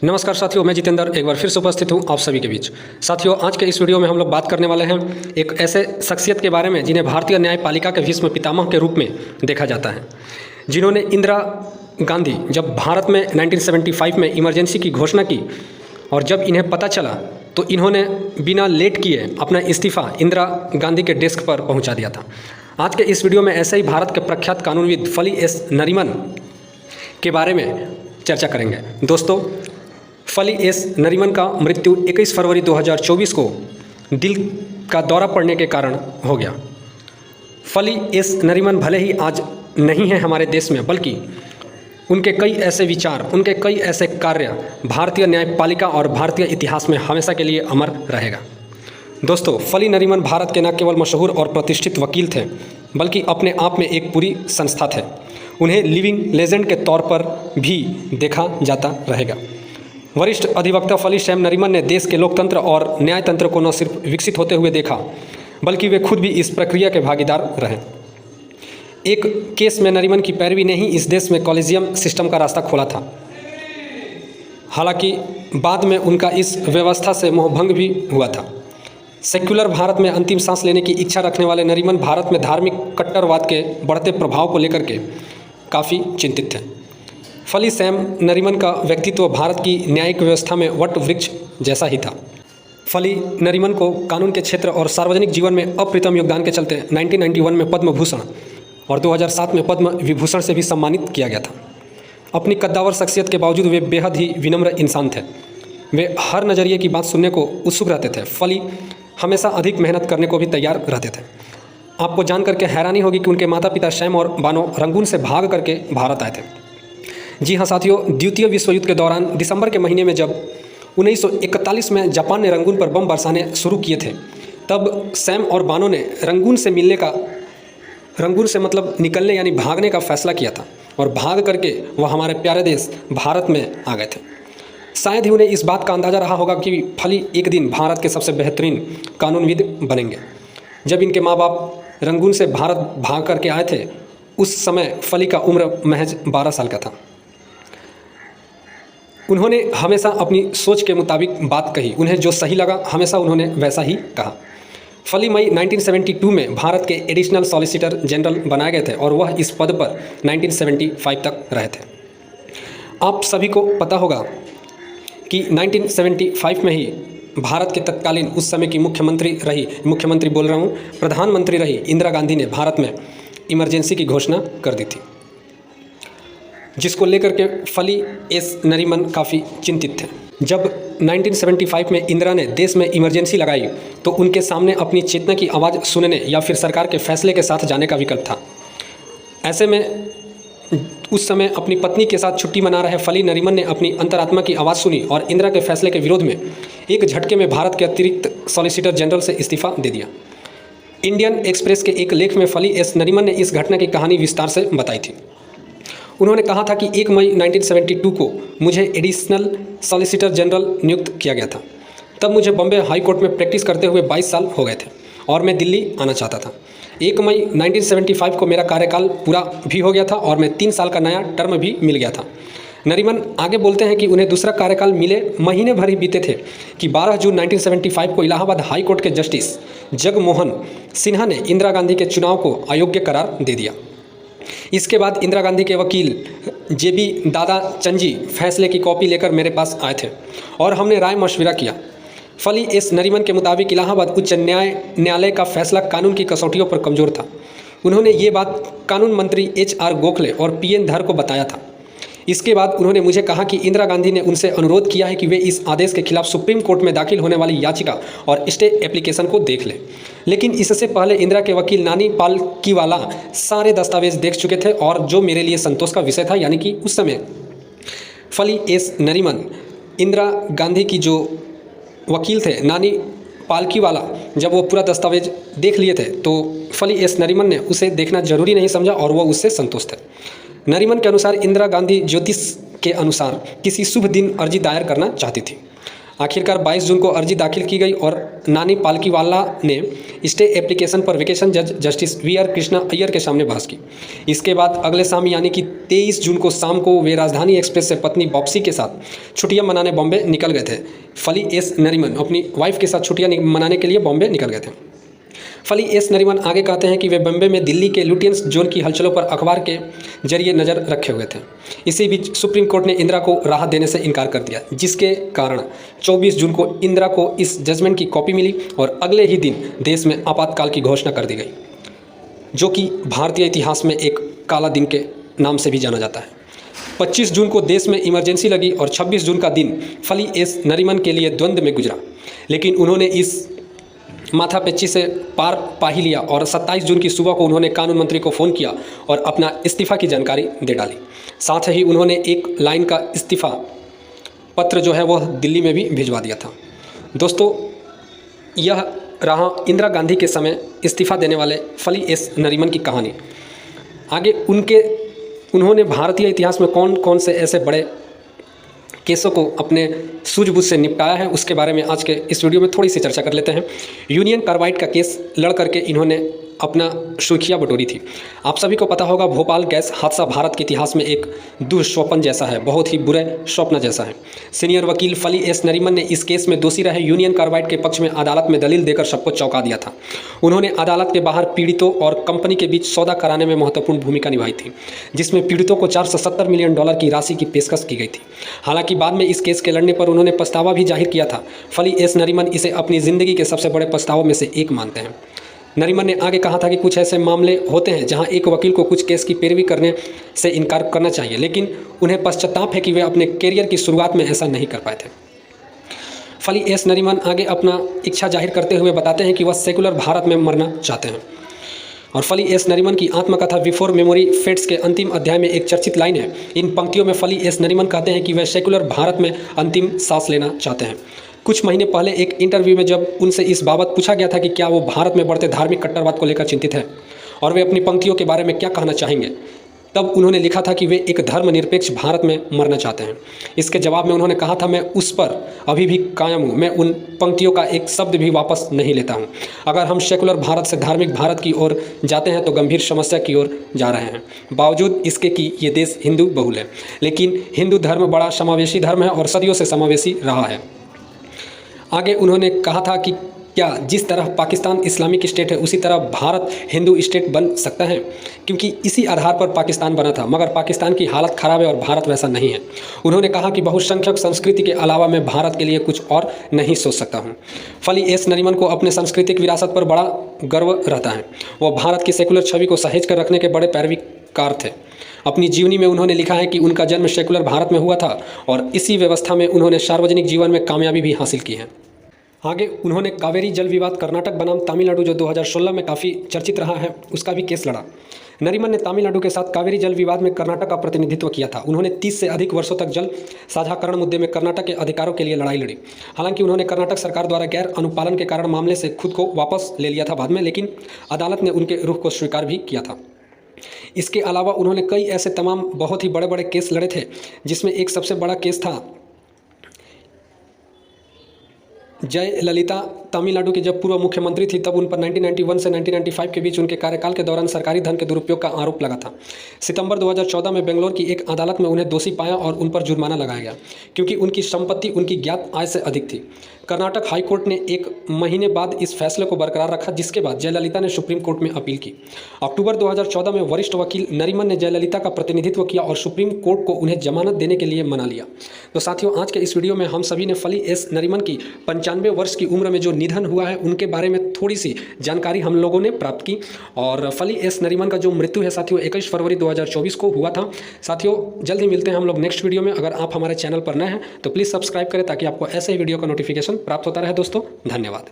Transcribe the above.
नमस्कार साथियों, मैं जितेंद्र एक बार फिर से उपस्थित हूं आप सभी के बीच। साथियों, आज के इस वीडियो में हम लोग बात करने वाले हैं एक ऐसे शख्सियत के बारे में जिन्हें भारतीय न्यायपालिका के भीष्म पितामह के रूप में देखा जाता है, जिन्होंने इंदिरा गांधी जब भारत में 1975 में इमरजेंसी की घोषणा की और जब इन्हें पता चला तो इन्होंने बिना लेट किए अपना इस्तीफ़ा इंदिरा गांधी के डेस्क पर पहुँचा दिया था। आज के इस वीडियो में ऐसे ही भारत के प्रख्यात कानूनविद फली एस नरीमन के बारे में चर्चा करेंगे। दोस्तों, फली एस नरीमन का मृत्यु 21 फरवरी 2024 को दिल का दौरा पड़ने के कारण हो गया। फली एस नरीमन भले ही आज नहीं है हमारे देश में, बल्कि उनके कई ऐसे विचार, उनके कई ऐसे कार्य भारतीय न्यायपालिका और भारतीय इतिहास में हमेशा के लिए अमर रहेगा। दोस्तों, फली नरीमन भारत के न केवल मशहूर और प्रतिष्ठित वकील थे, बल्कि अपने आप में एक पूरी संस्था थे। उन्हें लिविंग लेजेंड के तौर पर भी देखा जाता रहेगा। वरिष्ठ अधिवक्ता फली सैम नरीमन ने देश के लोकतंत्र और न्यायतंत्र को न सिर्फ विकसित होते हुए देखा, बल्कि वे खुद भी इस प्रक्रिया के भागीदार रहे। एक केस में नरीमन की पैरवी ने ही इस देश में कॉलेजियम सिस्टम का रास्ता खोला था। हालांकि बाद में उनका इस व्यवस्था से मोहभंग भी हुआ था। सेक्युलर भारत में अंतिम सांस लेने की इच्छा रखने वाले नरीमन भारत में धार्मिक कट्टरवाद के बढ़ते प्रभाव को लेकर के काफ़ी चिंतित थे। फली सैम नरीमन का व्यक्तित्व भारत की न्यायिक व्यवस्था में वट वृक्ष जैसा ही था। फली नरीमन को कानून के क्षेत्र और सार्वजनिक जीवन में अप्रतिम योगदान के चलते 1991 में पद्म भूषण और 2007 में पद्म विभूषण से भी सम्मानित किया गया था। अपनी कद्दावर शख्सियत के बावजूद वे बेहद ही विनम्र इंसान थे। वे हर नज़रिए की बात सुनने को उत्सुक रहते थे। फली हमेशा अधिक मेहनत करने को भी तैयार रहते थे। आपको जानकर के हैरानी होगी कि उनके माता पिता सैम और बानो रंगून से भाग करके भारत आए थे। जी हाँ साथियों, द्वितीय विश्व युद्ध के दौरान दिसंबर के महीने में जब 1941 में जापान ने रंगून पर बम बरसाने शुरू किए थे, तब सैम और बानो ने रंगून से मतलब निकलने यानी भागने का फैसला किया था और भाग करके वह हमारे प्यारे देश भारत में आ गए थे। शायद ही उन्हें इस बात का अंदाज़ा रहा होगा कि फली एक दिन भारत के सबसे बेहतरीन कानूनविद बनेंगे। जब इनके माँ बाप रंगून से भारत भाग करके आए थे, उस समय फली का उम्र महज 12 साल का था। उन्होंने हमेशा अपनी सोच के मुताबिक बात कही। उन्हें जो सही लगा हमेशा उन्होंने वैसा ही कहा। फली मई 1972 में भारत के एडिशनल सॉलिसिटर जनरल बनाए गए थे और वह इस पद पर 1975 तक रहे थे। आप सभी को पता होगा कि 1975 में ही भारत के तत्कालीन उस समय की प्रधानमंत्री रही इंदिरा गांधी ने भारत में इमरजेंसी की घोषणा कर दी थी, जिसको लेकर के फली एस नरीमन काफ़ी चिंतित थे। जब 1975 में इंदिरा ने देश में इमरजेंसी लगाई तो उनके सामने अपनी चेतना की आवाज़ सुनने या फिर सरकार के फैसले के साथ जाने का विकल्प था। ऐसे में उस समय अपनी पत्नी के साथ छुट्टी मना रहे फली नरीमन ने अपनी अंतरात्मा की आवाज़ सुनी और इंदिरा के फैसले के विरोध में एक झटके में भारत के अतिरिक्त सॉलिसिटर जनरल से इस्तीफा दे दिया। इंडियन एक्सप्रेस के एक लेख में फली एस नरीमन ने इस घटना की कहानी विस्तार से बताई थी। उन्होंने कहा था कि 1 मई 1972 को मुझे एडिशनल सॉलिसिटर जनरल नियुक्त किया गया था। तब मुझे बॉम्बे हाई कोर्ट में प्रैक्टिस करते हुए 22 साल हो गए थे और मैं दिल्ली आना चाहता था। 1 मई 1975 को मेरा कार्यकाल पूरा भी हो गया था और मैं 3 साल का नया टर्म भी मिल गया था। नरीमन आगे बोलते हैं कि उन्हें दूसरा कार्यकाल मिले महीने भर ही बीते थे कि 12 जून 1975 को इलाहाबाद हाई कोर्ट के जस्टिस जगमोहन सिन्हा ने इंदिरा गांधी के चुनाव को अयोग्य करार दे दिया। इसके बाद इंदिरा गांधी के वकील जेबी दादा चंजी फैसले की कॉपी लेकर मेरे पास आए थे और हमने राय मशविरा किया। फली एस नरीमन के मुताबिक इलाहाबाद उच्च न्यायालय का फैसला कानून की कसौटियों पर कमज़ोर था। उन्होंने ये बात कानून मंत्री HR गोखले और PN धर को बताया था। इसके बाद उन्होंने मुझे कहा कि इंदिरा गांधी ने उनसे अनुरोध किया है कि वे इस आदेश के खिलाफ सुप्रीम कोर्ट में दाखिल होने वाली याचिका और स्टे एप्लीकेशन को देख लें। लेकिन इससे पहले इंदिरा के वकील नानी पालकीवाला सारे दस्तावेज देख चुके थे और जो मेरे लिए संतोष का विषय था, यानी कि उस समय फली एस नरीमन इंदिरा गांधी की जो वकील थे नानी पालकीवाला, जब वो पूरा दस्तावेज देख लिए थे तो फली एस नरीमन ने उसे देखना जरूरी नहीं समझा और वो उससे संतुष्ट थे। नरीमन के अनुसार इंदिरा गांधी ज्योतिष के अनुसार किसी शुभ दिन अर्जी दायर करना चाहती थी। आखिरकार 22 जून को अर्जी दाखिल की गई और नानी पालकीवाला ने स्टे एप्लीकेशन पर वेकेशन जज जस्टिस VR कृष्णा अय्यर के सामने बहस की। इसके बाद अगले शाम यानी कि 23 जून को शाम को वे राजधानी एक्सप्रेस से पत्नी बॉप्सी के साथ छुट्टियां मनाने बॉम्बे निकल गए थे। फली एस नरीमन अपनी वाइफ के साथ छुट्टियां मनाने के लिए बॉम्बे निकल गए थे। फली एस नरीमन आगे कहते हैं कि वे बॉम्बे में दिल्ली के लुटियंस जोन की हलचलों पर अखबार के जरिए नज़र रखे हुए थे। इसी बीच सुप्रीम कोर्ट ने इंदिरा को राहत देने से इनकार कर दिया, जिसके कारण 24 जून को इंदिरा को इस जजमेंट की कॉपी मिली और अगले ही दिन देश में आपातकाल की घोषणा कर दी गई, जो कि भारतीय इतिहास में एक काला दिन के नाम से भी जाना जाता है। 25 जून को देश में इमरजेंसी लगी और 26 जून का दिन फली एस नरीमन के लिए द्वंद्व में गुजरा, लेकिन उन्होंने इस माथापेची से पार पा ही लिया और 27 जून की सुबह को उन्होंने कानून मंत्री को फ़ोन किया और अपना इस्तीफ़ा की जानकारी दे डाली। साथ ही उन्होंने एक लाइन का इस्तीफ़ा पत्र जो है वह दिल्ली में भी भिजवा दिया था। दोस्तों, यह रहा इंदिरा गांधी के समय इस्तीफ़ा देने वाले फली एस नरीमन की कहानी। आगे उन्होंने भारतीय इतिहास में कौन कौन से ऐसे बड़े केसों को अपने सूझबूझ से निपटाया है, उसके बारे में आज के इस वीडियो में थोड़ी सी चर्चा कर लेते हैं। यूनियन कार्बाइड का केस लड़ करके इन्होंने अपना सुर्खियाँ बटोरी थी। आप सभी को पता होगा, भोपाल गैस हादसा भारत के इतिहास में एक दुःस्वप्न जैसा है, बहुत ही बुरे स्वप्न जैसा है। सीनियर वकील फली एस नरीमन ने इस केस में दोषी रहे यूनियन कार्बाइड के पक्ष में अदालत में दलील देकर सबको चौंका दिया था। उन्होंने अदालत के बाहर पीड़ितों और कंपनी के बीच सौदा कराने में महत्वपूर्ण भूमिका निभाई थी, जिसमें पीड़ितों को $470 मिलियन की राशि की पेशकश की गई थी। हालांकि बाद में इस केस के लड़ने पर उन्होंने पछतावा भी जाहिर किया था। फली एस नरीमन इसे अपनी ज़िंदगी के सबसे बड़े पछतावों में से एक मानते हैं। नरीमन ने आगे कहा था कि कुछ ऐसे मामले होते हैं जहां एक वकील को कुछ केस की पैरवी करने से इनकार करना चाहिए, लेकिन उन्हें पश्चाताप है कि वे अपने करियर की शुरुआत में ऐसा नहीं कर पाए थे। फली एस नरीमन आगे अपना इच्छा जाहिर करते हुए बताते हैं कि वह सेकुलर भारत में मरना चाहते हैं। और फली एस नरीमन की आत्मकथा बिफोर मेमोरी फेड्स के अंतिम अध्याय में एक चर्चित लाइन है। इन पंक्तियों में फली एस नरीमन कहते हैं कि वे सेकुलर भारत में अंतिम सांस लेना चाहते हैं। कुछ महीने पहले एक इंटरव्यू में जब उनसे इस बाबत पूछा गया था कि क्या वो भारत में बढ़ते धार्मिक कट्टरवाद को लेकर चिंतित हैं और वे अपनी पंक्तियों के बारे में क्या कहना चाहेंगे, तब उन्होंने लिखा था कि वे एक धर्मनिरपेक्ष भारत में मरना चाहते हैं। इसके जवाब में उन्होंने कहा था, मैं उस पर अभी भी कायम हूँ, मैं उन पंक्तियों का एक शब्द भी वापस नहीं लेता हूँ। अगर हम सेकुलर भारत से धार्मिक भारत की ओर जाते हैं तो गंभीर समस्या की ओर जा रहे हैं। बावजूद इसके कि ये देश हिंदू बहुल है, लेकिन हिंदू धर्म बड़ा समावेशी धर्म है और सदियों से समावेशी रहा है। आगे उन्होंने कहा था कि क्या जिस तरह पाकिस्तान इस्लामिक स्टेट है, उसी तरह भारत हिंदू स्टेट बन सकता है, क्योंकि इसी आधार पर पाकिस्तान बना था, मगर पाकिस्तान की हालत ख़राब है और भारत वैसा नहीं है। उन्होंने कहा कि बहुसंख्यक संस्कृति के अलावा मैं भारत के लिए कुछ और नहीं सोच सकता हूँ। फली एस नरीमन को अपने सांस्कृतिक विरासत पर बड़ा गर्व रहता है। वो भारत की सेकुलर छवि को सहेज कर रखने के बड़े पैरवीकार थे। अपनी जीवनी में उन्होंने लिखा है कि उनका जन्म सेकुलर भारत में हुआ था और इसी व्यवस्था में उन्होंने सार्वजनिक जीवन में कामयाबी भी हासिल की है। आगे उन्होंने कावेरी जल विवाद कर्नाटक बनाम तमिलनाडु, जो 2016 में काफ़ी चर्चित रहा है, उसका भी केस लड़ा। नरीमन ने तमिलनाडु के साथ कावेरी जल विवाद में कर्नाटक का प्रतिनिधित्व किया था। उन्होंने 30 से अधिक वर्षों तक जल साझाकरण मुद्दे में कर्नाटक के अधिकारों के लिए लड़ाई लड़ी। हालांकि उन्होंने कर्नाटक सरकार द्वारा गैर अनुपालन के कारण मामले से खुद को वापस ले लिया था बाद में, लेकिन अदालत ने उनके रुख को स्वीकार भी किया था। इसके अलावा उन्होंने कई ऐसे तमाम बहुत ही बड़े बड़े केस लड़े थे, जिसमें एक सबसे बड़ा केस था जयललिता तमिलनाडु की जब पूर्व मुख्यमंत्री थी, तब उन पर 1991 से 1995 के बीच उनके कार्यकाल के दौरान सरकारी धन के दुरुपयोग का आरोप लगा था। सितंबर 2014 में बेंगलोर की एक अदालत में उन्हें दोषी पाया और उन पर जुर्माना लगाया गया, क्योंकि उनकी संपत्ति उनकी ज्ञात आय से अधिक थी। कर्नाटक हाईकोर्ट ने 1 महीने बाद इस फैसले को बरकरार रखा, जिसके बाद जयललिता ने सुप्रीम कोर्ट में अपील की। अक्टूबर 2014 में वरिष्ठ वकील नरीमन ने जयललिता का प्रतिनिधित्व किया और सुप्रीम कोर्ट को उन्हें जमानत देने के लिए मना लिया। तो साथियों, आज के इस वीडियो में हम सभी ने फली एस नरीमन की 95 वर्ष की उम्र में जो निधन हुआ है, उनके बारे में थोड़ी सी जानकारी हम लोगों ने प्राप्त की। और फली एस नरीमन का जो मृत्यु है साथियों, 21 फरवरी 2024 को हुआ था। साथियों, जल्द ही मिलते हैं हम लोग नेक्स्ट वीडियो में। अगर आप हमारे चैनल पर नए हैं तो प्लीज़ सब्सक्राइब करें, ताकि आपको ऐसे ही वीडियो का नोटिफिकेशन प्राप्त होता रहे। दोस्तों, धन्यवाद।